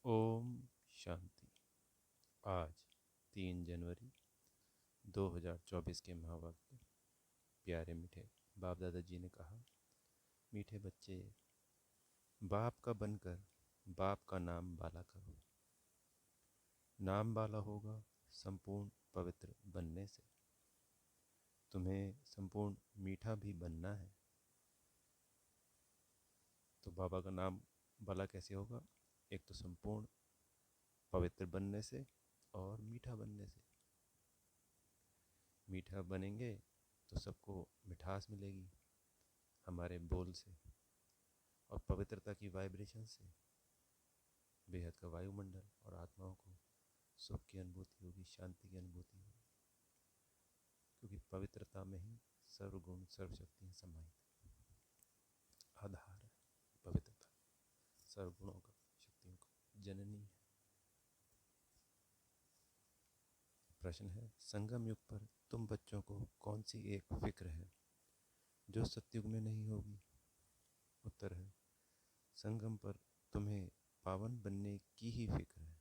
ओम शांति। आज 3 जनवरी 2024 के महावाक्य। प्यारे मीठे बाप दादाजी ने कहा, मीठे बच्चे, बाप का बनकर बाप का नाम बाला करो। नाम बाला होगा संपूर्ण पवित्र बनने से। तुम्हें संपूर्ण मीठा भी बनना है। तो बाबा का नाम बाला कैसे होगा? एक तो संपूर्ण पवित्र बनने से और मीठा बनने से। मीठा बनेंगे तो सबको मिठास मिलेगी हमारे बोल से, और पवित्रता की वाइब्रेशन से बेहद का वायुमंडल और आत्माओं को सुख की अनुभूति होगी, शांति की अनुभूति होगी, क्योंकि पवित्रता में ही सर्वगुण सर्वशक्तियाँ समाहित है। आधार है पवित्रता, सर्वगुणों का, शक्तियों का जननी है। प्रश्न है, संगम युग पर तुम बच्चों को कौन सी एक फिक्र है जो सतयुग में नहीं होगी? उत्तर है, संगम पर तुम्हें पावन बनने की ही फिक्र है।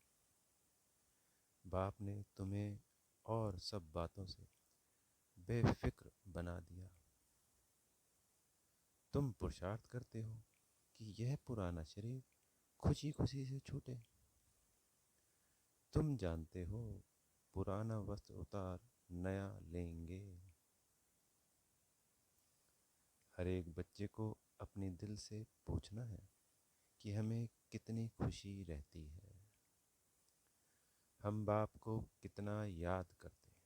बाप ने तुम्हें और सब बातों से बेफिक्र बना दिया। तुम पुरुषार्थ करते हो कि यह पुराना शरीर खुशी खुशी से छूटे। तुम जानते हो पुराना वस्त्र उतार नया लेंगे। हर एक बच्चे को अपने दिल से पूछना है कि हमें कितनी खुशी रहती है, हम बाप को कितना याद करते हैं।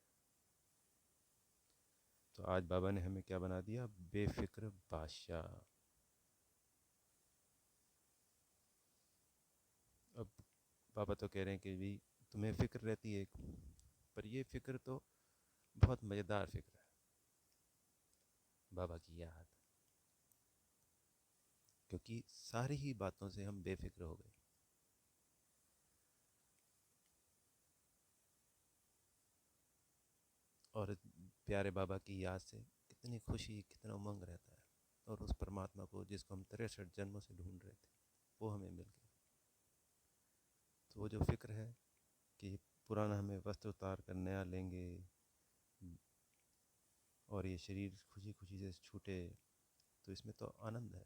तो आज बाबा ने हमें क्या बना दिया? बेफिक्र बादशाह। अब बाबा तो कह रहे हैं कि भी तुम्हें फिक्र रहती है, पर ये फिक्र तो बहुत मज़ेदार फिक्र है, बाबा की याद। क्योंकि सारी ही बातों से हम बेफिक्र हो गए। और प्यारे बाबा की याद से कितनी खुशी, कितना उमंग रहता है। और उस परमात्मा को जिसको हम 63 जन्मों से ढूंढ रहे थे, वो हमें मिल गया। तो वो जो फिक्र है कि पुराना हमें वस्त्र उतार कर नया लेंगे और ये शरीर खुशी खुशी से छूटे, तो इसमें तो आनंद है।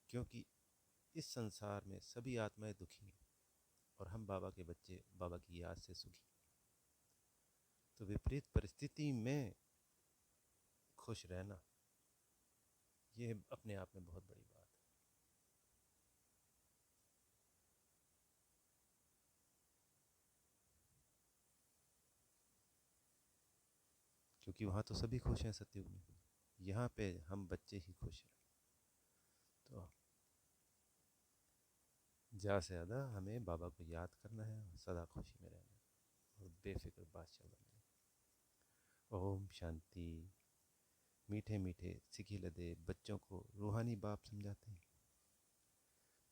क्योंकि इस संसार में सभी आत्माएं दुखी हैं और हम बाबा के बच्चे बाबा की याद से सुखी। तो विपरीत परिस्थिति में खुश रहना, ये अपने आप में बहुत बड़ी बात है। क्योंकि वहाँ तो सभी खुश हैं सतयुग में, यहाँ पे हम बच्चे ही खुश हैं। तो ज़्यादा से ज़्यादा हमें बाबा को याद करना है और सदा खुशी में रहना है और बेफिक्र बादशाह बनना है। ओम शांति। मीठे मीठे सिखी लदे बच्चों को रूहानी बाप समझाते हैं,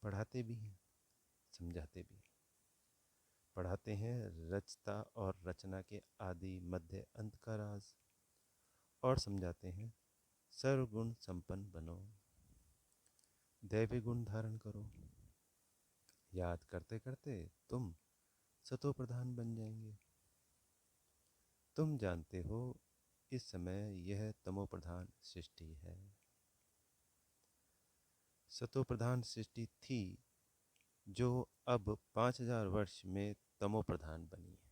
पढ़ाते भी हैं, समझाते भी हैं। पढ़ाते हैं रचता और रचना के आदि मध्य अंत का राज, और समझाते हैं सर्वगुण संपन्न बनो, दैवी गुण धारण करो। याद करते करते तुम सतो प्रधान बन जाएंगे। तुम जानते हो इस समय यह तमो प्रधान सृष्टि है। सतो प्रधान सृष्टि थी जो अब 5000 वर्ष में तमो प्रधान बनी है।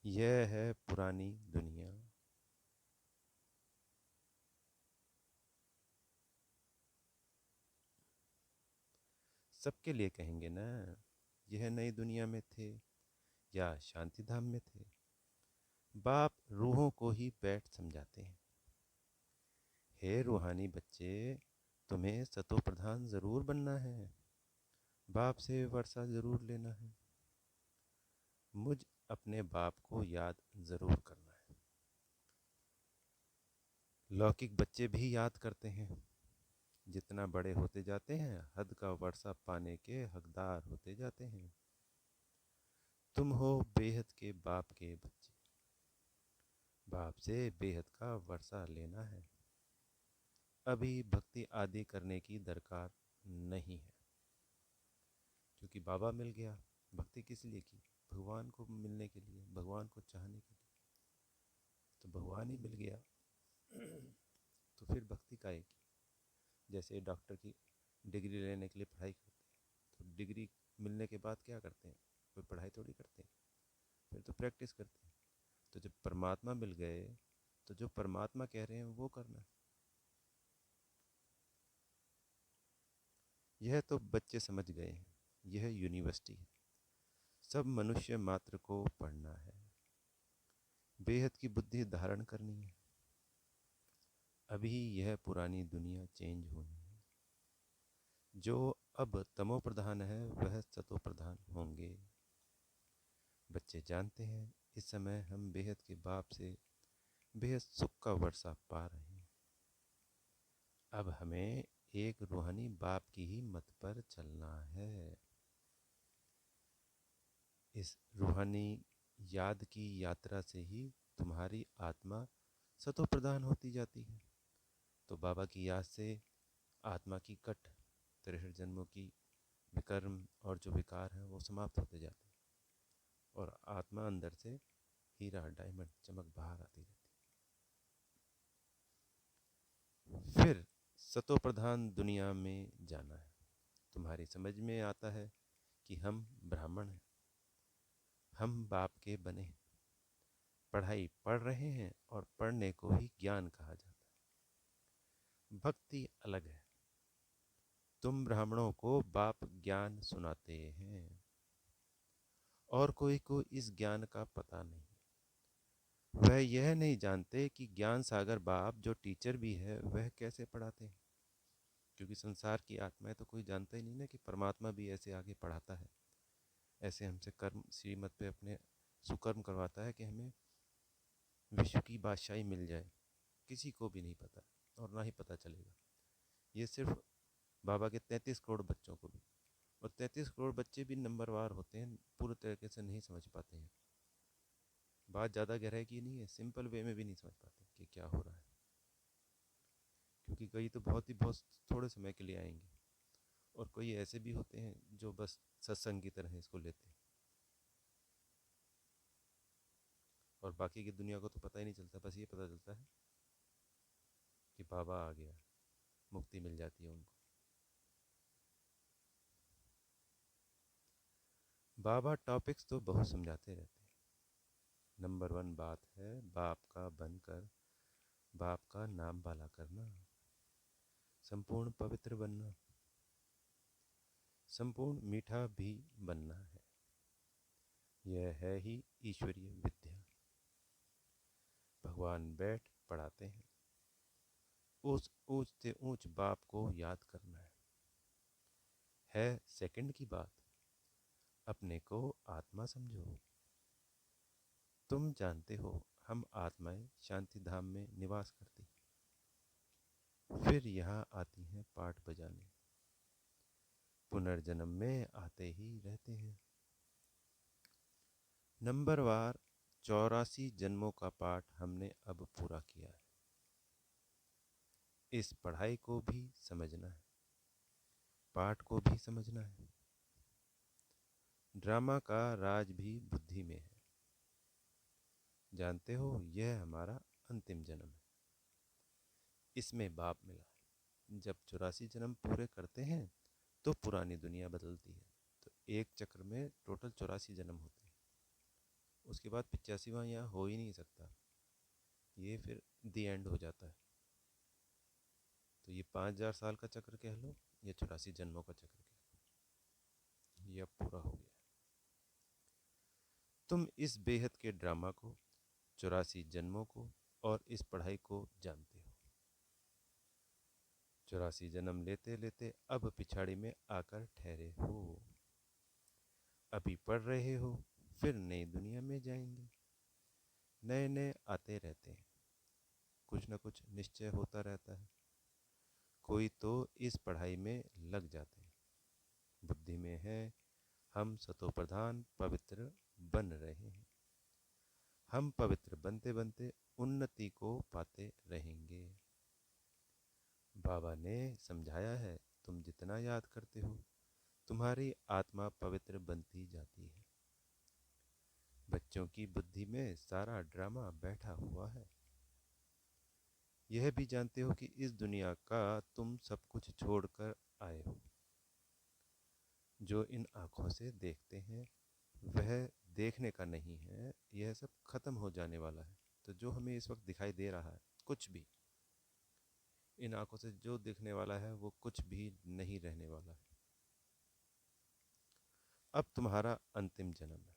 यह है पुरानी दुनिया। सबके लिए कहेंगे ना, यह नई दुनिया में थे या शांति धाम में थे, बाप रूहों को ही बैठ समझाते हैं। हे रूहानी बच्चे, तुम्हें सतो प्रधान जरूर बनना है, बाप से वर्षा जरूर लेना है, मुझ अपने बाप को याद जरूर करना है। लौकिक बच्चे भी याद करते हैं, जितना बड़े होते जाते हैं हद का वर्षा पाने के हकदार होते जाते हैं। तुम हो बेहद के बाप के बच्चे, बाप से बेहद का वर्षा लेना है। अभी भक्ति आदि करने की दरकार नहीं है, क्योंकि बाबा मिल गया। भक्ति किस लिए की? भगवान को मिलने के लिए, भगवान को चाहने के लिए। तो भगवान ही मिल गया तो फिर भक्ति काहे की? जैसे डॉक्टर की डिग्री लेने के लिए पढ़ाई करते हैं, तो डिग्री मिलने के बाद क्या करते हैं? कोई पढ़ाई थोड़ी करते हैं, फिर तो प्रैक्टिस करते हैं। तो जब परमात्मा मिल गए तो जो परमात्मा कह रहे हैं वो करना है। यह तो बच्चे समझ गए हैं, यह यूनिवर्सिटी है, सब मनुष्य मात्र को पढ़ना है, बेहद की बुद्धि धारण करनी है। अभी यह पुरानी दुनिया चेंज होनी है, जो अब तमो प्रधान है वह सतो प्रधान होंगे। बच्चे जानते हैं इस समय हम बेहद के बाप से बेहद सुख का वर्षा पा रहे हैं। अब हमें एक रूहानी बाप की ही मत पर चलना है। इस रूहानी याद की यात्रा से ही तुम्हारी आत्मा सतो प्रधान होती जाती है। तो बाबा की याद से आत्मा की कट 63 जन्मों की विकर्म और जो विकार हैं वो समाप्त होते जाते हैं, और आत्मा अंदर से हीरा डायमंड चमक बाहर आती रहती है। फिर सतो प्रधान दुनिया में जाना है। तुम्हारी समझ में आता है कि हम ब्राह्मण हैं, हम बाप के बने हैं, पढ़ाई पढ़ रहे हैं, और पढ़ने को ही ज्ञान कहा जाता है। भक्ति अलग है। तुम ब्राह्मणों को बाप ज्ञान सुनाते हैं, और कोई को इस ज्ञान का पता नहीं। वह यह नहीं जानते कि ज्ञान सागर बाप जो टीचर भी है वह कैसे पढ़ाते हैं, क्योंकि संसार की आत्माएं तो कोई जानता ही नहीं ना कि परमात्मा भी ऐसे आगे पढ़ाता है, ऐसे हमसे कर्म श्रीमत पे अपने सुकर्म करवाता है कि हमें विश्व की बादशाही मिल जाए। किसी को भी नहीं पता, और ना ही पता चलेगा। ये सिर्फ बाबा के 33 करोड़ बच्चों को भी, और 33 करोड़ बच्चे भी नंबरवार होते हैं, पूरे तरीके से नहीं समझ पाते हैं। बात ज़्यादा गहराई की नहीं है, सिंपल वे में भी नहीं समझ पाते कि क्या हो रहा है, क्योंकि कई तो बहुत थोड़े समय के लिए आएंगे, और कोई ऐसे भी होते हैं जो बस सत्संग की तरह इसको लेते हैं, और बाकी की दुनिया को तो पता ही नहीं चलता। बस ये पता चलता है कि बाबा आ गया, मुक्ति मिल जाती है उनको। बाबा टॉपिक्स तो बहुत समझाते रहते हैं। नंबर 1 बात है बाप का बनकर बाप का नाम बाला करना, संपूर्ण पवित्र बनना, संपूर्ण मीठा भी बनना है। यह है ही ईश्वरीय विद्या। भगवान बैठ पढ़ाते हैं, उस ऊंच से ऊंच बाप को याद करना है सेकंड की बात। अपने को आत्मा समझो। तुम जानते हो हम आत्माएं शांति धाम में निवास करती, फिर यहाँ आती हैं पाठ बजाने, पुनर्जन्म में आते ही रहते हैं। नंबरवार 84 जन्मों का पाठ हमने अब पूरा किया है। इस पढ़ाई को भी समझना है, पाठ को भी समझना है। ड्रामा का राज भी बुद्धि में है। जानते हो यह हमारा अंतिम जन्म है, इसमें बाप मिला है। जब 84 जन्म पूरे करते हैं तो पुरानी दुनिया बदलती है। तो एक चक्र में टोटल 84 जन्म होते हैं, उसके बाद 85वां यहाँ हो ही नहीं सकता, ये फिर दी एंड हो जाता है। तो ये 5000 साल का चक्र कह लो या 84 जन्मों का चक्र कह लो, ये अब पूरा हो गया। तुम इस बेहद के ड्रामा को, 84 जन्मों को और इस पढ़ाई को जानते हो। 84 जन्म लेते लेते अब पिछाड़ी में आकर ठहरे हो। अभी पढ़ रहे हो, फिर नई दुनिया में जाएंगे। नए नए आते रहते हैं, कुछ न कुछ निश्चय होता रहता है। कोई तो इस पढ़ाई में लग जाते हैं। बुद्धि में है हम सतो प्रधान पवित्र बन रहे हैं। हम पवित्र बनते बनते उन्नति को पाते रहेंगे। बाबा ने समझाया है, तुम जितना याद करते हो तुम्हारी आत्मा पवित्र बनती जाती है। बच्चों की बुद्धि में सारा ड्रामा बैठा हुआ है। यह भी जानते हो कि इस दुनिया का तुम सब कुछ छोड़कर आए हो। जो इन आँखों से देखते हैं वह देखने का नहीं है, यह सब खत्म हो जाने वाला है। तो जो हमें इस वक्त दिखाई दे रहा है, कुछ भी इन आँखों से जो दिखने वाला है वो कुछ भी नहीं रहने वाला है। अब तुम्हारा अंतिम जन्म है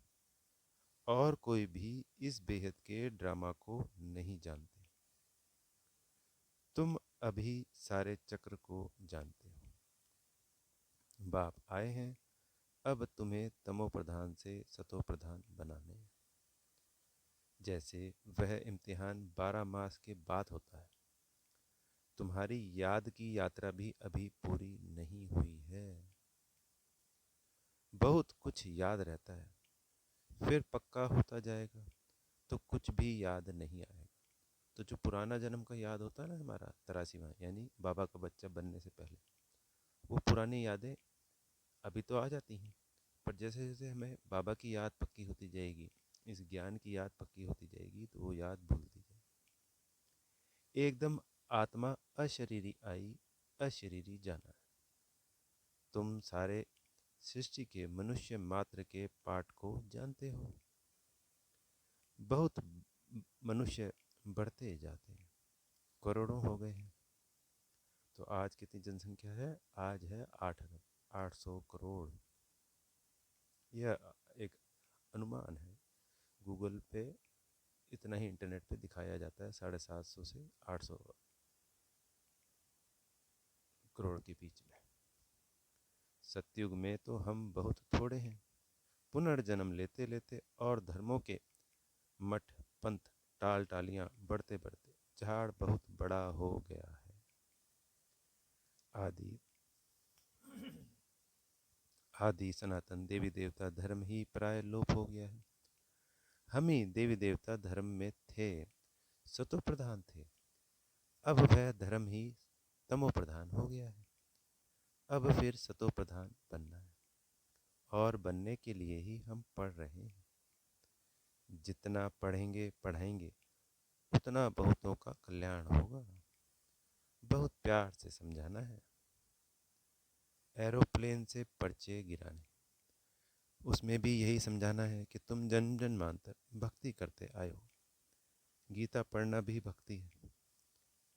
और कोई भी इस बेहद के ड्रामा को नहीं जानते। तुम अभी सारे चक्र को जानते हो। बाप आए हैं अब तुम्हें तमो प्रधान से सतो प्रधान बनाने। जैसे वह इम्तिहान 12 मास के बाद होता है, तुम्हारी याद की यात्रा भी अभी पूरी नहीं हुई है। बहुत कुछ याद रहता है, फिर पक्का होता जाएगा तो कुछ भी याद नहीं आएगा। तो जो पुराना जन्म का याद होता है ना हमारा 83वां, यानी बाबा का बच्चा बनने से पहले, वो पुरानी यादें अभी तो आ जाती हैं, पर जैसे जैसे हमें बाबा की याद पक्की होती जाएगी, इस ज्ञान की याद पक्की होती जाएगी, तो वो याद भूलती जाएगी। एकदम आत्मा अशरीरी आई, अशरीरी जाना। तुम सारे सृष्टि के मनुष्य मात्र के पाठ को जानते हो। बहुत मनुष्य बढ़ते जाते हैं, करोड़ों हो गए हैं। तो आज कितनी जनसंख्या है? आज है 800 करोड़। यह एक अनुमान है, गूगल पे इतना ही इंटरनेट पे दिखाया जाता है, 750 से 800 करोड़ के बीच में। सतयुग में तो हम बहुत थोड़े हैं। पुनर्जन्म लेते लेते और धर्मों के मठ पंथ टाल टालियां बढ़ते बढ़ते झाड़ बहुत बड़ा हो गया है। आदि आदि सनातन देवी देवता धर्म ही प्राय लोप हो गया है। हम ही देवी देवता धर्म में थे, सतो प्रधान थे। अब वह धर्म ही तमो प्रधान हो गया है। अब फिर सतो प्रधान बनना है और बनने के लिए ही हम पढ़ रहे हैं। जितना पढ़ेंगे पढ़ाएंगे उतना बहुतों का कल्याण होगा। बहुत प्यार से समझाना है। एरोप्लेन से पर्चे गिराने, उसमें भी यही समझाना है कि तुम जन्म जन्मांतर भक्ति करते आए हो। गीता पढ़ना भी भक्ति है।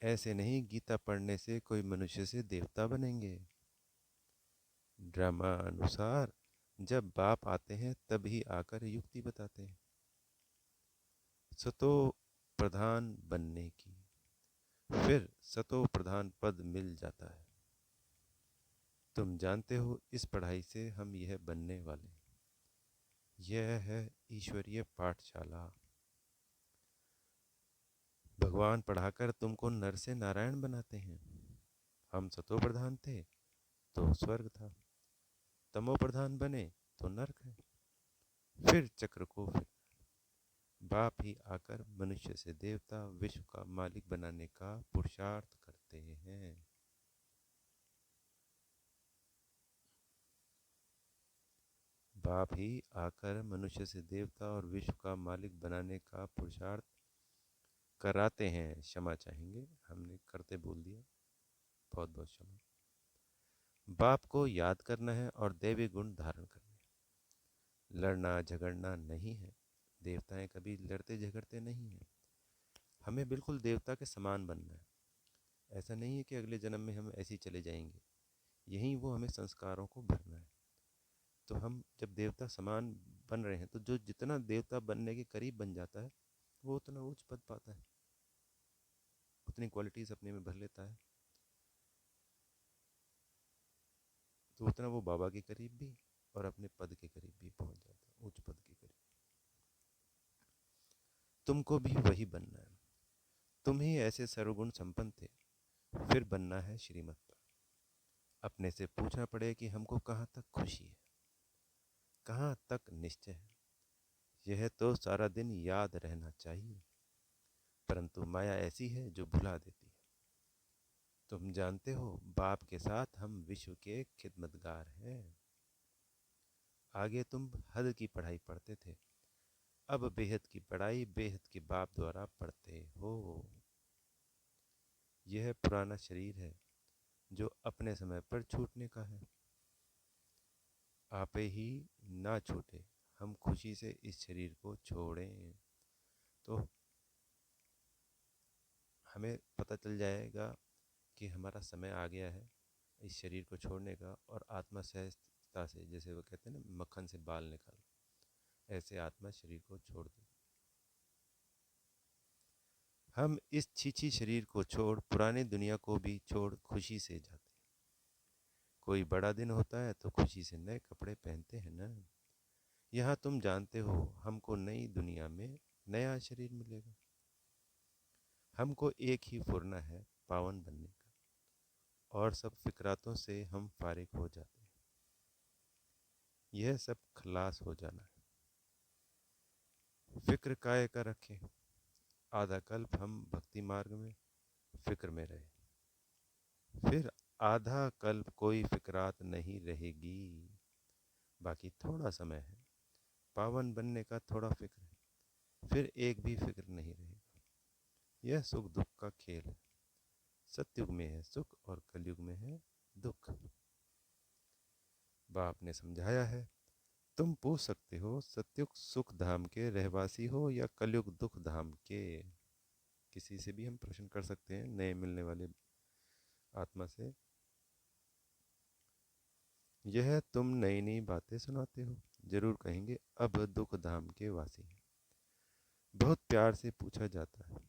ऐसे नहीं गीता पढ़ने से कोई मनुष्य से देवता बनेंगे। ड्रामा अनुसार जब बाप आते हैं तभी आकर युक्ति बताते हैं सतो प्रधान बनने की, फिर सतो प्रधान पद मिल जाता है। तुम जानते हो इस पढ़ाई से हम यह बनने वाले हैं। यह है ईश्वरीय पाठशाला। भगवान पढ़ाकर तुमको नर से नारायण बनाते हैं। हम सतो प्रधान थे तो स्वर्ग था, तमो प्रधान बने तो नरक है। फिर चक्र को फिर बाप ही आकर मनुष्य से देवता विश्व का मालिक बनाने का पुरुषार्थ करते हैं। बाप ही आकर मनुष्य से देवता और विश्व का मालिक बनाने का पुरुषार्थ कराते हैं। क्षमा चाहेंगे, हमने करते बोल दिया, बहुत बहुत क्षमा। बाप को याद करना है और दैवी गुण धारण करना है। लड़ना झगड़ना नहीं है। देवताएं कभी लड़ते झगड़ते नहीं हैं। हमें बिल्कुल देवता के समान बनना है। ऐसा नहीं है कि अगले जन्म में हम ऐसे ही चले जाएंगे, यहीं वो हमें संस्कारों को भरना है। तो हम जब देवता समान बन रहे हैं तो जो जितना देवता बनने के करीब बन जाता है वो उतना उच्च पद पाता है, उतनी क्वालिटीज अपने में भर लेता है, तो उतना वो बाबा के करीब भी और अपने पद के करीब भी पहुंच जाता है, उच्च पद के करीब। तुमको भी वही बनना है। तुम ही ऐसे सर्वगुण संपन्न थे, फिर बनना है श्रीमत पर। अपने से पूछना पड़े कि हमको कहाँ तक खुशी है, कहाँ तक निश्चय है। यह तो सारा दिन याद रहना चाहिए, परंतु माया ऐसी है जो भुला देती है। तुम जानते हो, बाप के साथ हम विश्व के खिदमतगार हैं। आगे तुम हद की पढ़ाई पढ़ते थे, अब बेहद की पढ़ाई बेहद के बाप द्वारा पढ़ते हो। यह पुराना शरीर है जो अपने समय पर छूटने का है। आपे ही ना छूटे, हम खुशी से इस शरीर को छोड़ें तो हमें पता चल जाएगा कि हमारा समय आ गया है इस शरीर को छोड़ने का, और आत्मा सहजता से, जैसे वो कहते हैं ना, मक्खन से बाल निकाल, ऐसे आत्मा शरीर को छोड़ दे। हम इस छीछी शरीर को छोड़ पुरानी दुनिया को भी छोड़ खुशी से जाते हैं। कोई बड़ा दिन होता है तो खुशी से नए कपड़े पहनते हैं ना। यहाँ तुम जानते हो, हमको नई दुनिया में नया शरीर मिलेगा। हमको एक ही फुरना है, पावन बनने का, और सब फिक्रातों से हम फारिग हो जाते हैं। यह सब खलास हो जाना है। फिक्र काय का रखें। आधा कल्प हम भक्ति मार्ग में फिक्र में रहे, फिर आधा कल्प कोई फिक्रात नहीं रहेगी। बाकी थोड़ा समय है, पावन बनने का थोड़ा फिक्र है, फिर एक भी फिक्र नहीं रहेगा। यह सुख दुख का खेल है। सतयुग में है सुख और कलयुग में है दुख। बाप ने समझाया है। तुम पूछ सकते हो, सतयुग सुख धाम के रहवासी हो या कलयुग दुख धाम के। किसी से भी हम प्रश्न कर सकते हैं, नए मिलने वाले आत्मा से। यह तुम नई नई बातें सुनाते हो, जरूर कहेंगे अब दुख धाम के वासी हैं। बहुत प्यार से पूछा जाता है।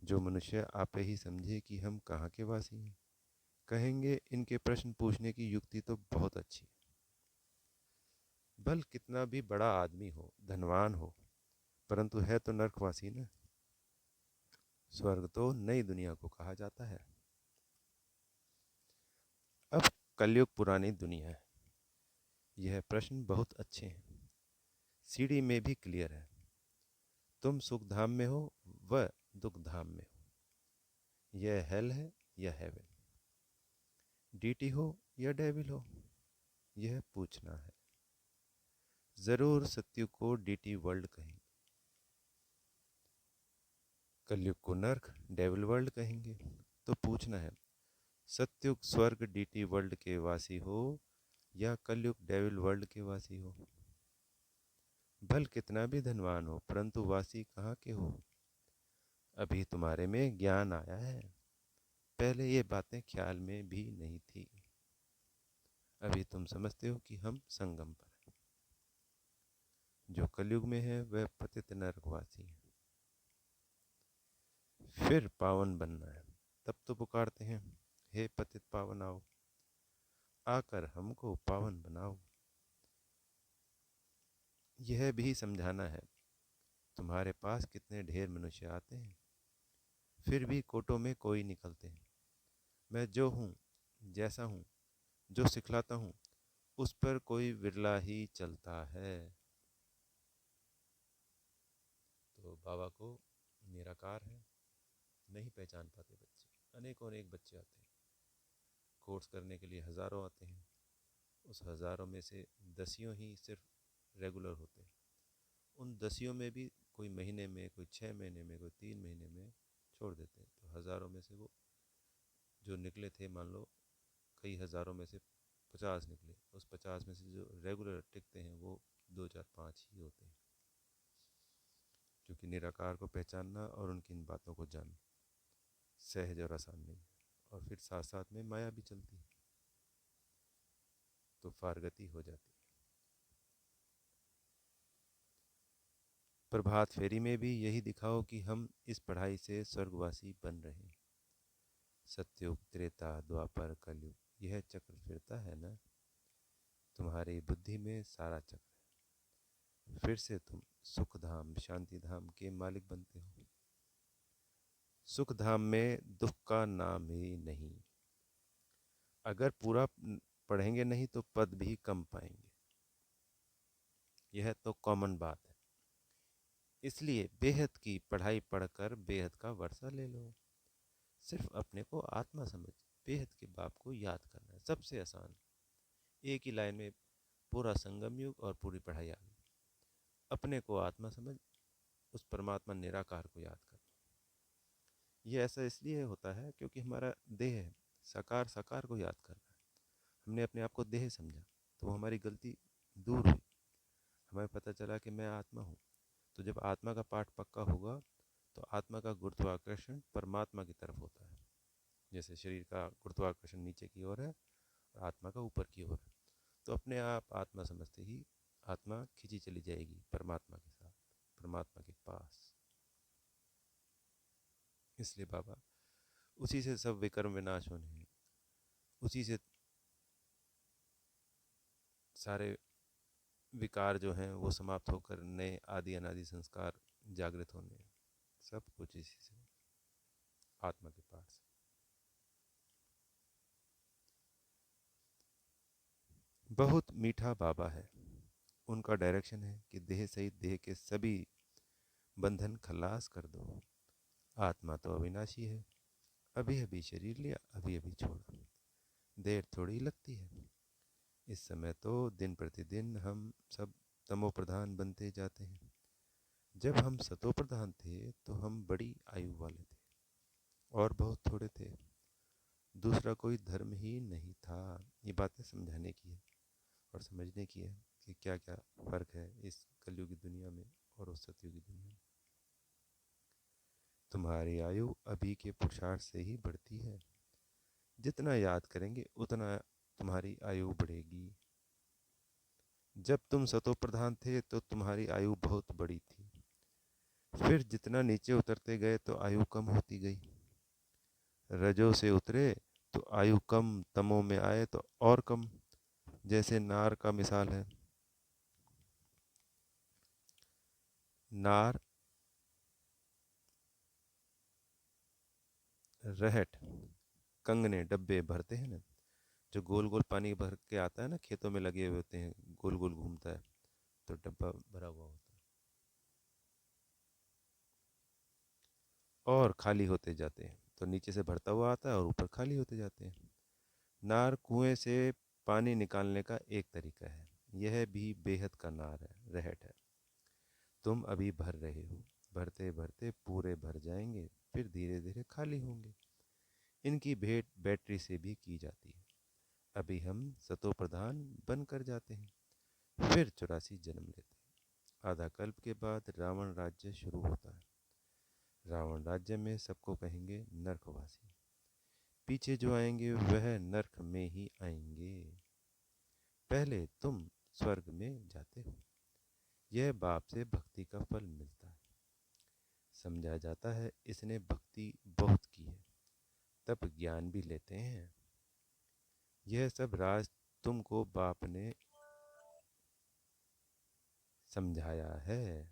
जो मनुष्य आपे ही समझे कि हम कहाँ के वासी हैं, कहेंगे इनके प्रश्न पूछने की युक्ति तो बहुत अच्छी है। भल कितना भी बड़ा आदमी हो, धनवान हो, परंतु है तो नरकवासी ना। स्वर्ग तो नई दुनिया को कहा जाता है। अब कलयुग पुरानी दुनिया है। यह प्रश्न बहुत अच्छे हैं। सीढ़ी में भी क्लियर है। तुम सुख धाम में हो, वह दुख धाम में हो। यह हेल है या हेवन, डीटी हो या डेविल हो, यह पूछना है। जरूर सत्यु को डीटी वर्ल्ड कहेंगे, कलयुग को नर्क डेविल वर्ल्ड कहेंगे। तो पूछना है, सत्युग स्वर्ग डीटी वर्ल्ड के वासी हो या कलयुग डेविल वर्ल्ड के वासी हो। भल कितना भी धनवान हो, परंतु वासी कहाँ के हो। अभी तुम्हारे में ज्ञान आया है, पहले ये बातें ख्याल में भी नहीं थी। अभी तुम समझते हो कि हम संगम पर हैं। जो कलयुग में है वह पतित नरकवासी है। फिर पावन बनना है, तब तो पुकारते हैं, हे पतित पावन आओ, आकर हमको पावन बनाओ। यह भी समझाना है, तुम्हारे पास कितने ढेर मनुष्य आते हैं, फिर भी कोटों में कोई निकलते हैं। मैं जो हूँ, जैसा हूँ, जो सिखलाता हूँ, उस पर कोई विरला ही चलता है। तो बाबा को निराकार है नहीं पहचान पाते बच्चे। अनेकों अनेक बच्चे आते हैं, कोर्स करने के लिए हज़ारों आते हैं। उस हज़ारों में से दसियों ही सिर्फ रेगुलर होते हैं। उन दसियों में भी कोई महीने में, कोई 6 महीने में, कोई 3 महीने में छोड़ देते हैं। तो हज़ारों में से वो जो निकले थे, मान लो कई हज़ारों में से 50 निकले, उस 50 में से जो रेगुलर टिकते हैं वो 2 4 5 ही होते हैं। क्योंकि निराकार को पहचानना और उनकी इन बातों को जानना सहज और आसान नहीं है। और फिर साथ साथ में माया भी चलती है, तो फारगती हो जाती है। प्रभात फेरी में भी यही दिखाओ कि हम इस पढ़ाई से स्वर्गवासी बन रहे हैं। सत्युग त्रेता द्वापर कलयुग, यह चक्र फिरता है ना। तुम्हारी बुद्धि में सारा चक्र है। फिर से तुम सुख धाम शांति धाम के मालिक बनते हो। सुख धाम में दुख का नाम ही नहीं। अगर पूरा पढ़ेंगे नहीं तो पद भी कम पाएंगे, यह तो कॉमन बात है। इसलिए बेहद की पढ़ाई पढ़कर बेहद का वर्षा ले लो। सिर्फ अपने को आत्मा समझ बेहद के बाप को याद करना है, सबसे आसान। एक ही लाइन में पूरा संगम युग और पूरी पढ़ाई आ गई। अपने को आत्मा समझ उस परमात्मा निराकार को याद करना। ये ऐसा इसलिए होता है क्योंकि हमारा देह है, साकार साकार को याद कर रहा है। हमने अपने आप को देह समझा तो वो हमारी गलती दूर हुई। हमें पता चला कि मैं आत्मा हूँ। तो जब आत्मा का पाठ पक्का होगा तो आत्मा का गुरुत्वाकर्षण परमात्मा की तरफ होता है। जैसे शरीर का गुरुत्वाकर्षण नीचे की ओर है और आत्मा का ऊपर की ओर है, तो अपने आप आत्मा समझते ही आत्मा खींची चली जाएगी परमात्मा के साथ, परमात्मा के पास। इसलिए बाबा, उसी से सब विकर्म विनाश होने हैं, उसी से सारे विकार जो हैं वो समाप्त होकर नए आदि अनादि संस्कार जागृत होने हैं। सब कुछ इसी से, आत्मा के पास। बहुत मीठा बाबा है। उनका डायरेक्शन है कि देह सहित देह के सभी बंधन खलास कर दो। आत्मा तो अविनाशी है, अभी अभी शरीर लिया, अभी अभी छोड़ा, देर थोड़ी लगती है। इस समय तो दिन प्रतिदिन हम सब तमो प्रधान बनते जाते हैं। जब हम सतो प्रधान थे तो हम बड़ी आयु वाले थे और बहुत थोड़े थे। दूसरा कोई धर्म ही नहीं था। ये बातें समझाने की है और समझने की है कि क्या क्या फ़र्क है इस कलयुग की दुनिया में और उस सतयुग की दुनिया में। तुम्हारी आयु अभी के पुरुषार्थ से ही बढ़ती है। जितना याद करेंगे उतना तुम्हारी आयु बढ़ेगी। जब तुम सतो प्रधान थे तो तुम्हारी आयु बहुत बड़ी थी। फिर जितना नीचे उतरते गए तो आयु कम होती गई। रजो से उतरे तो आयु कम, तमो में आए तो और कम। जैसे नार का मिसाल है। नार रहट कंगने डब्बे भरते हैं ना, जो गोल गोल पानी भर के आता है ना, खेतों में लगे हुए होते हैं, गोल गोल घूमता है, तो डब्बा भरा हुआ होता है और खाली होते जाते हैं। तो नीचे से भरता हुआ आता है और ऊपर खाली होते जाते हैं। नार कुएं से पानी निकालने का एक तरीका है। यह भी बेहद का नार है, रहट है। तुम अभी भर रहे हो, भरते भरते पूरे भर जाएंगे, फिर धीरे धीरे खाली होंगे। इनकी भेंट बैटरी से भी की जाती है। अभी हम सतो प्रधान बन कर जाते हैं, फिर 84 जन्म लेते हैं। आधा कल्प के बाद रावण राज्य शुरू होता है। रावण राज्य में सबको कहेंगे नरकवासी। पीछे जो आएंगे वह नरक में ही आएंगे। पहले तुम स्वर्ग में जाते हो। यह बाप से भक्ति का फल मिलता है। समझा जाता है इसने भक्ति बहुत की है, तब ज्ञान भी लेते हैं। यह सब राज तुमको बाप ने समझाया है,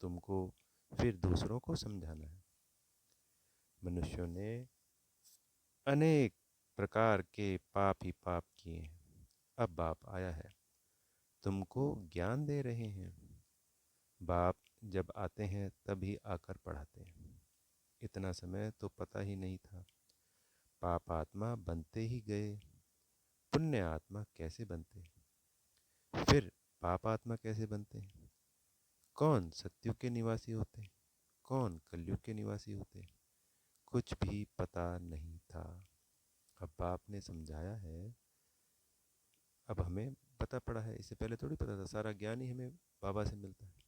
तुमको फिर दूसरों को समझाना है। मनुष्यों ने अनेक प्रकार के पाप ही पाप किए हैं। अब बाप आया है, तुमको ज्ञान दे रहे हैं। बाप जब आते हैं तभी आकर पढ़ाते हैं। इतना समय तो पता ही नहीं था। पाप आत्मा बनते ही गए, पुण्य आत्मा कैसे बनते हैं, फिर पाप आत्मा कैसे बनते हैं, कौन सत्युग के निवासी होते हैं, कौन कलयुग के निवासी होते हैं, कुछ भी पता नहीं था। अब बाप ने समझाया है, अब हमें पता पड़ा है। इससे पहले थोड़ी पता था। सारा ज्ञान ही हमें बाबा से मिलता है।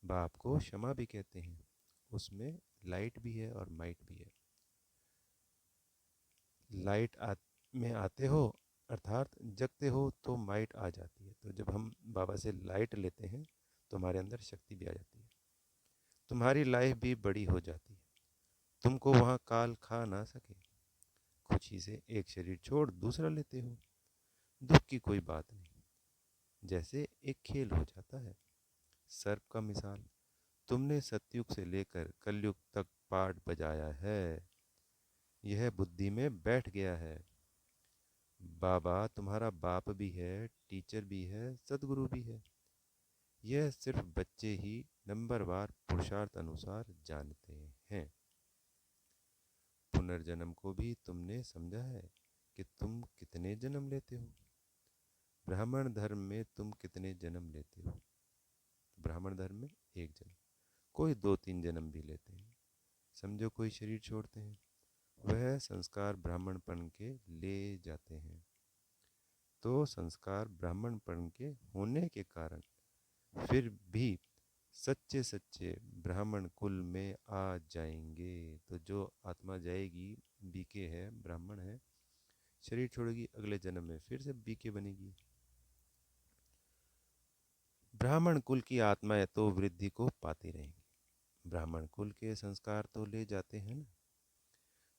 बाप को क्षमा भी कहते हैं, उसमें लाइट भी है और माइट भी है। में आते हो अर्थात जगते हो तो माइट आ जाती है। तो जब हम बाबा से लाइट लेते हैं तो हमारे अंदर शक्ति भी आ जाती है। तुम्हारी लाइफ भी बड़ी हो जाती है। तुमको वहाँ काल खा ना सके। खुशी से एक शरीर छोड़ दूसरा लेते हो, दुख की कोई बात नहीं, जैसे एक खेल हो जाता है। सर्प का मिसाल, तुमने सतयुग से लेकर कलयुग तक पाठ बजाया है, यह बुद्धि में बैठ गया है। बाबा तुम्हारा बाप भी है, टीचर भी है, सदगुरु भी है। यह सिर्फ बच्चे ही नंबरवार पुरुषार्थ अनुसार जानते हैं। पुनर्जन्म को भी तुमने समझा है कि तुम कितने जन्म लेते हो। ब्राह्मण धर्म में तुम कितने जन्म लेते हो? ब्राह्मण धर्म में एक जन्म, कोई 2-3 जन्म भी लेते हैं। समझो कोई शरीर छोड़ते हैं, वह संस्कार ब्राह्मणपन के ले जाते हैं। तो संस्कार ब्राह्मणपन के होने के कारण फिर भी सच्चे सच्चे ब्राह्मण कुल में आ जाएंगे। तो जो आत्मा जाएगी, बीके है, ब्राह्मण है, शरीर छोड़ेगी, अगले जन्म में फिर से बीके बनेगी। ब्राह्मण कुल की आत्माएं तो वृद्धि को पाती रहेंगी। ब्राह्मण कुल के संस्कार तो ले जाते हैं ना।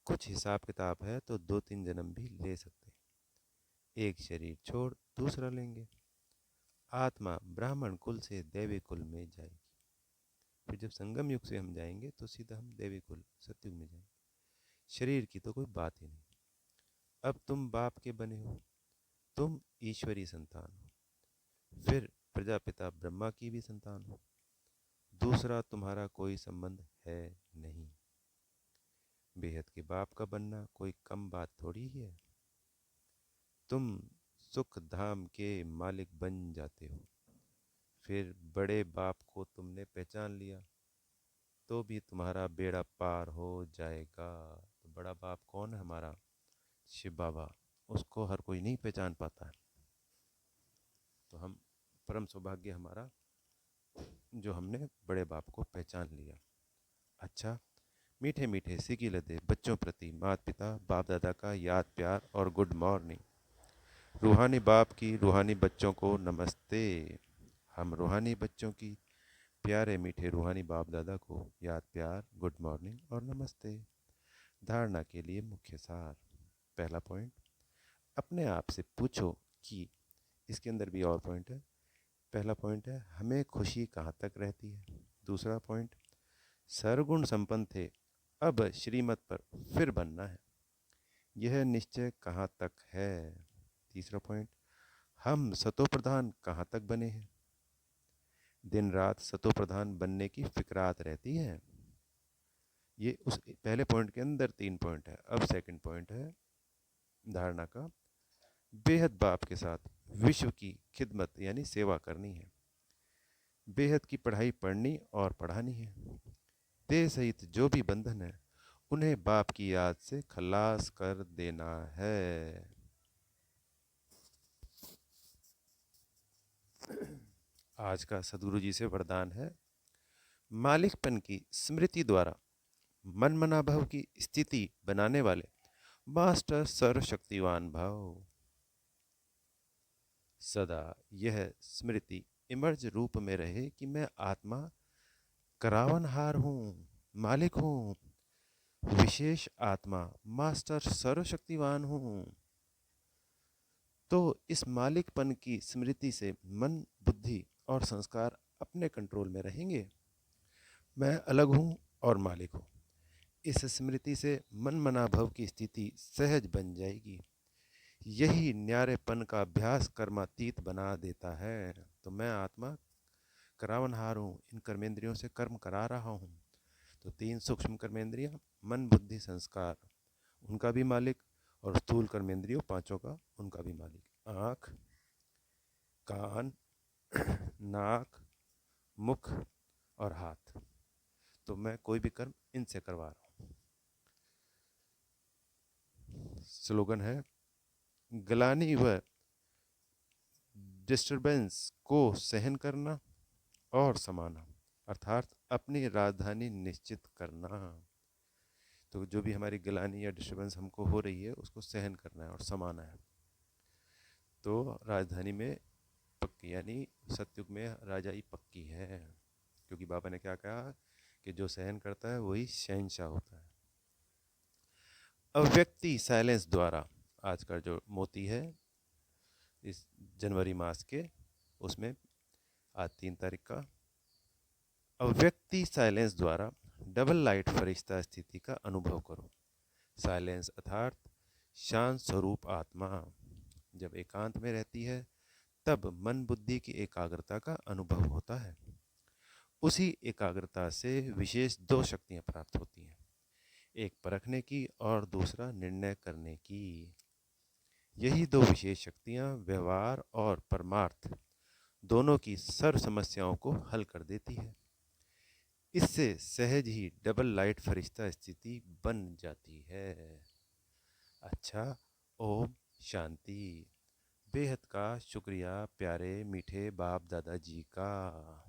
कुछ हिसाब किताब है तो 2-3 जन्म भी ले सकते हैं। एक शरीर छोड़ दूसरा लेंगे। आत्मा ब्राह्मण कुल से दैवी कुल में जाएगी। फिर जब संगम युग से हम जाएंगे तो सीधा हम दैवी कुल सतयुग में जाएंगे। शरीर की तो कोई बात ही नहीं। अब तुम बाप के बने हो, तुम ईश्वरी संतान हो, फिर प्रजापिता ब्रह्मा की भी संतान हो। दूसरा तुम्हारा कोई संबंध है नहीं। बेहद के बाप का बनना कोई कम बात थोड़ी ही है। तुम सुख धाम के मालिक बन जाते हो। फिर बड़े बाप को तुमने पहचान लिया तो भी तुम्हारा बेड़ा पार हो जाएगा। तो बड़ा बाप कौन है हमारा? शिव बाबा। उसको हर कोई नहीं पहचान पाता है। तो हम परम सौभाग्य हमारा जो हमने बड़े बाप को पहचान लिया। अच्छा, मीठे मीठे सिकी लदे बच्चों प्रति माता पिता बाप दादा का याद प्यार और गुड मॉर्निंग। रूहानी बाप की रूहानी बच्चों को नमस्ते। हम रूहानी बच्चों की प्यारे मीठे रूहानी बाप दादा को याद प्यार, गुड मॉर्निंग और नमस्ते। धारणा के लिए मुख्य सार। पहला पॉइंट, अपने आप से पूछो कि, इसके अंदर भी और पॉइंट है। पहला पॉइंट है, हमें खुशी कहाँ तक रहती है। दूसरा पॉइंट, सर्वगुण संपन्न थे, अब श्रीमत पर फिर बनना है, यह निश्चय कहाँ तक है। तीसरा पॉइंट, हम सतो प्रधान कहाँ तक बने हैं। दिन रात सतो प्रधान बनने की फिक्रात रहती है। ये उस पहले पॉइंट के अंदर 3 पॉइंट है। अब सेकंड पॉइंट है धारणा का, बेहद बाप के साथ विश्व की खिदमत यानी सेवा करनी है। बेहद की पढ़ाई पढ़नी और पढ़ानी है। देह सहित जो भी बंधन है उन्हें बाप की याद से खलास कर देना है। आज का सदगुरु जी से वरदान है, मालिकपन की स्मृति द्वारा मनमनाभव की स्थिति बनाने वाले मास्टर सर्वशक्तिवान भाव। सदा यह स्मृति इमर्ज रूप में रहे कि मैं आत्मा करावनहार हूँ, मालिक हूँ, विशेष आत्मा मास्टर सर्वशक्तिवान हूँ। तो इस मालिकपन की स्मृति से मन, बुद्धि और संस्कार अपने कंट्रोल में रहेंगे। मैं अलग हूँ और मालिक हूँ। इस स्मृति से मन मनाभव की स्थिति सहज बन जाएगी। यही न्यारेपन का अभ्यास कर्मातीत बना देता है। तो मैं आत्मा करावनहार हूँ, इन कर्मेंद्रियों से कर्म करा रहा हूँ। तो 3 सूक्ष्म कर्मेंद्रियाँ, मन बुद्धि संस्कार, उनका भी मालिक, और स्थूल कर्मेंद्रियों 5 का, उनका भी मालिक। आँख, कान, नाक, मुख और हाथ। तो मैं कोई भी कर्म इनसे करवा रहा हूँ। स्लोगन है, ग्लानि व डिस्टरबेंस को सहन करना और समाना, अर्थात अपनी राजधानी निश्चित करना। तो जो भी हमारी गिलानी या डिस्टर्बेंस हमको हो रही है उसको सहन करना है और समाना है। तो राजधानी में पक्की, यानी सतयुग में राजाई पक्की है। क्योंकि बाबा ने क्या कहा कि जो सहन करता है वही शहंशाह होता है। अव्यक्ति साइलेंस द्वारा, आज का जो मोती है इस जनवरी मास के, उसमें आज 3 तारीख का, अव्यक्ति साइलेंस द्वारा डबल लाइट फरिश्ता स्थिति का अनुभव करो। साइलेंस अर्थात शांत स्वरूप आत्मा जब एकांत में रहती है तब मन बुद्धि की एकाग्रता का अनुभव होता है। उसी एकाग्रता से विशेष 2 शक्तियां प्राप्त होती हैं। एक परखने की और दूसरा निर्णय करने की। यही दो विशेष शक्तियाँ व्यवहार और परमार्थ दोनों की सर्व समस्याओं को हल कर देती है। इससे सहज ही डबल लाइट फरिश्ता स्थिति बन जाती है। अच्छा, ओम शांति। बेहद का शुक्रिया प्यारे मीठे बाप दादाजी का।